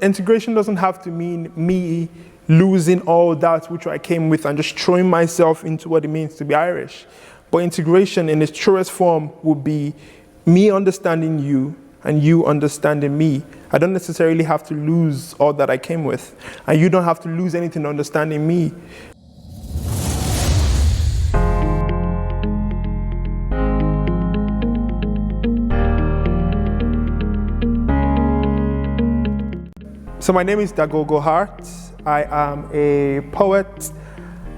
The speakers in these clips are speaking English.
integration doesn't have to mean me losing all that which I came with and just throwing myself into what it means to be Irish. But integration in its truest form would be me understanding you and you understanding me. I don't necessarily have to lose all that I came with, and you don't have to lose anything understanding me. So my name is Dagogo Hart. I am a poet,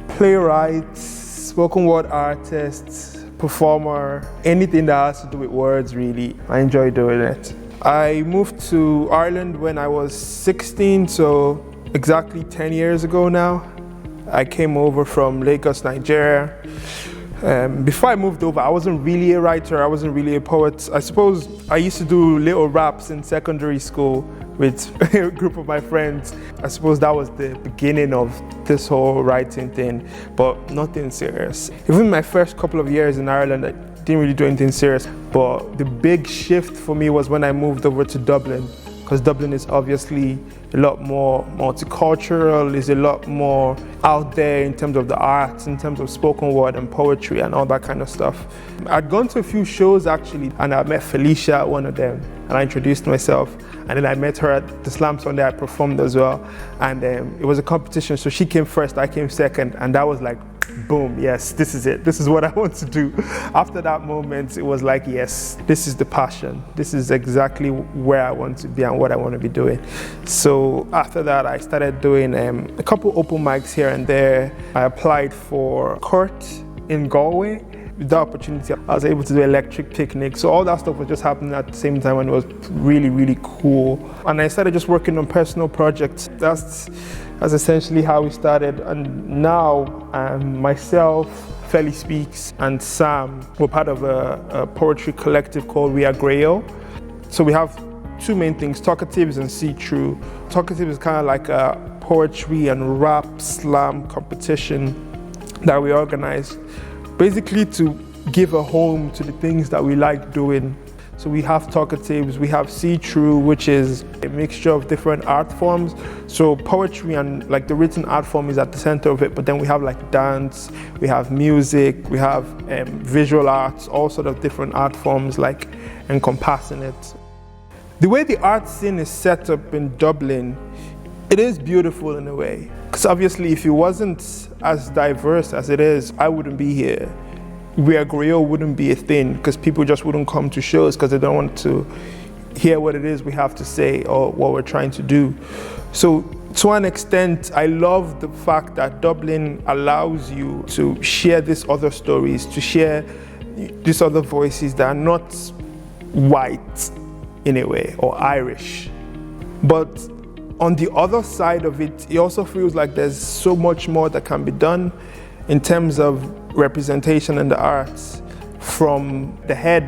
playwright, spoken word artist, performer, anything that has to do with words really. I enjoy doing it. I moved to Ireland when I was 16, so exactly 10 years ago now. I came over from Lagos, Nigeria. Before I moved over, I wasn't really a writer, I wasn't really a poet. I suppose I used to do little raps in secondary school with a group of my friends. I suppose that was the beginning of this whole writing thing, but nothing serious. Even my first couple of years in Ireland, I didn't really do anything serious, but the big shift for me was when I moved over to Dublin, because Dublin is obviously a lot more multicultural, is a lot more out there in terms of the arts, in terms of spoken word and poetry and all that kind of stuff. I'd gone to a few shows actually, and I met Felicia at one of them, and I introduced myself, and then I met her at the Slam Sunday. I performed as well, and it was a competition, so she came first, I came second, and that was like, boom, yes, this is it. This is what I want to do. After that moment, it was like, yes, this is the passion. This is exactly where I want to be and what I want to be doing. So after that, I started doing a couple open mics here and there. I applied for Cuirt in Galway. With that opportunity, I was able to do electric picnic. So all that stuff was just happening at the same time, and it was really, really cool. And I started just working on personal projects. That's essentially how we started. And now myself, FeliSpeaks, and Sam, we're part of a poetry collective called WeAreGriot. So we have two main things, Talkatives and See-Through. Talkatives is kind of like a poetry and rap slam competition that we organize, basically to give a home to the things that we like doing. So we have Talkatives, we have See-Through, which is a mixture of different art forms. So poetry and like the written art form is at the center of it, but then we have like dance, we have music, we have visual arts, all sort of different art forms like encompassing it. The way the art scene is set up in Dublin, it is beautiful in a way. Because obviously if it wasn't as diverse as it is, I wouldn't be here. WeAreGriot wouldn't be a thing because people just wouldn't come to shows because they don't want to hear what it is we have to say or what we're trying to do. So to an extent, I love the fact that Dublin allows you to share these other stories, to share these other voices that are not white in a way or Irish. But on the other side of it, it also feels like there's so much more that can be done in terms of representation in the arts, from the head,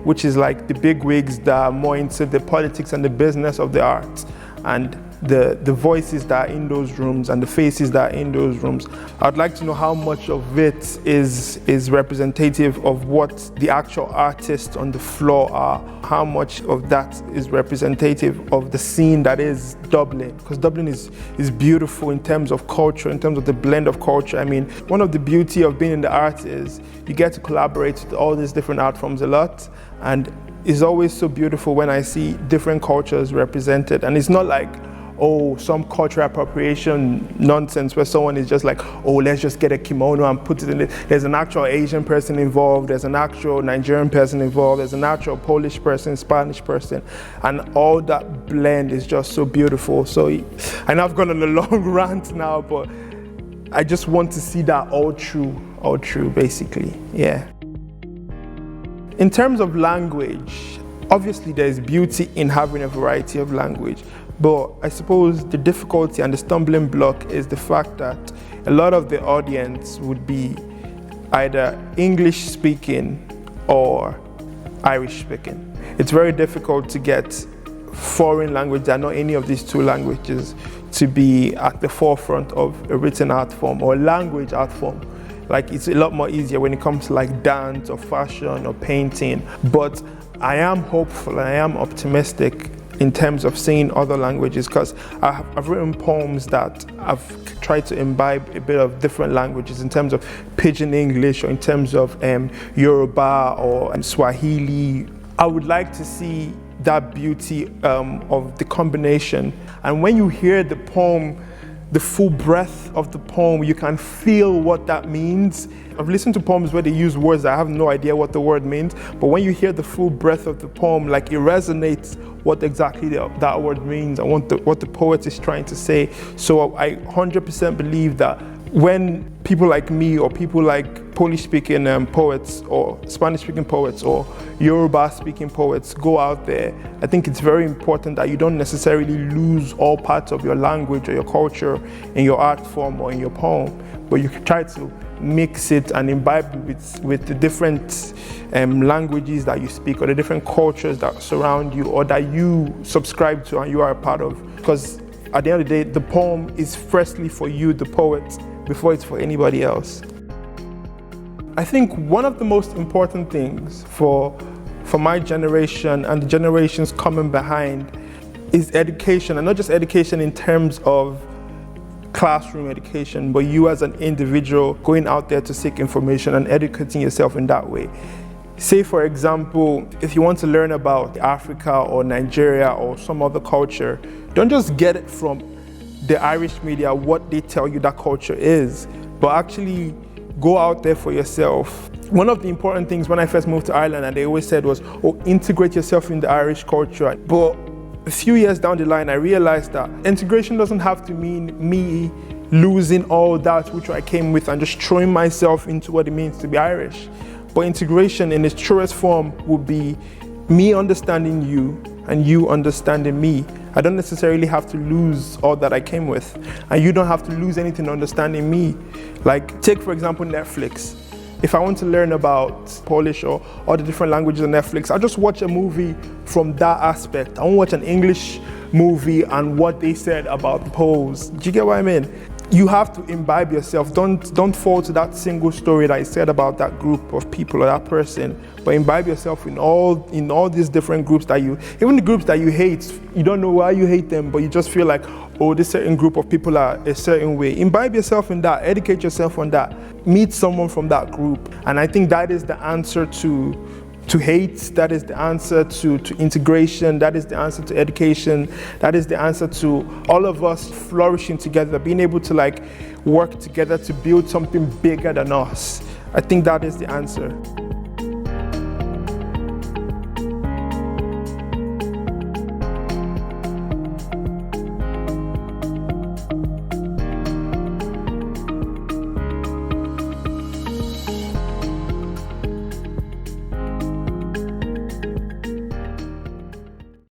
which is like the big wigs that are more into the politics and the business of the arts, and the voices that are in those rooms and the faces that are in those rooms. I'd like to know how much of it is representative of what the actual artists on the floor are, how much of that is representative of the scene that is Dublin, because Dublin is beautiful in terms of culture, in terms of the blend of culture. I mean, one of the beauty of being in the arts is you get to collaborate with all these different art forms a lot, and it's always so beautiful when I see different cultures represented. And it's not like, oh, some cultural appropriation nonsense where someone is just like, oh, let's just get a kimono and put it in it. There's an actual Asian person involved, there's an actual Nigerian person involved, there's an actual Polish person, Spanish person, and all that blend is just so beautiful. So I know I've gone on a long rant now, but I just want to see that all true basically, yeah. In terms of language, obviously there's beauty in having a variety of language. But I suppose the difficulty and the stumbling block is the fact that a lot of the audience would be either English speaking or Irish speaking. It's very difficult to get foreign language that are not any of these two languages to be at the forefront of a written art form or language art form. Like, it's a lot more easier when it comes to like dance or fashion or painting. But I am hopeful, I am optimistic in terms of saying other languages, because I've written poems that I've tried to imbibe a bit of different languages in terms of Pidgin English or in terms of Yoruba or Swahili. I would like to see that beauty of the combination. And when you hear the poem, the full breadth of the poem, you can feel what that means. I've listened to poems where they use words that I have no idea what the word means, but when you hear the full breadth of the poem, like it resonates what exactly that word means and what the poet is trying to say. So I 100% believe that when people like me or people like Polish-speaking poets or Spanish-speaking poets or Yoruba-speaking poets go out there, I think it's very important that you don't necessarily lose all parts of your language or your culture in your art form or in your poem, but you can try to mix it and imbibe with the different languages that you speak or the different cultures that surround you or that you subscribe to and you are a part of. Because at the end of the day, the poem is firstly for you, the poet, before it's for anybody else. I think one of the most important things for my generation and the generations coming behind is education, and not just education in terms of classroom education, but you as an individual going out there to seek information and educating yourself in that way. Say, for example, if you want to learn about Africa or Nigeria or some other culture, don't just get it from the Irish media, what they tell you that culture is, but actually go out there for yourself. One of the important things when I first moved to Ireland, and they always said was, oh, integrate yourself in the Irish culture. But a few years down the line, I realized that integration doesn't have to mean me losing all that which I came with and just throwing myself into what it means to be Irish. But integration in its truest form would be me understanding you and you understanding me. I don't necessarily have to lose all that I came with, and you don't have to lose anything understanding me. Like, take for example Netflix. If I want to learn about Polish or all the different languages on Netflix, I'll just watch a movie from that aspect. I won't watch an English movie and what they said about the Poles. Do you get what I mean? You have to imbibe yourself. Don't fall to that single story that is said about that group of people or that person, but imbibe yourself in all these different groups that even the groups that you hate, you don't know why you hate them, but you just feel like, oh, this certain group of people are a certain way. Imbibe yourself in that, educate yourself on that, meet someone from that group. And I think that is the answer to hate, that is the answer to integration, that is the answer to education, that is the answer to all of us flourishing together, being able to like work together to build something bigger than us. I think that is the answer.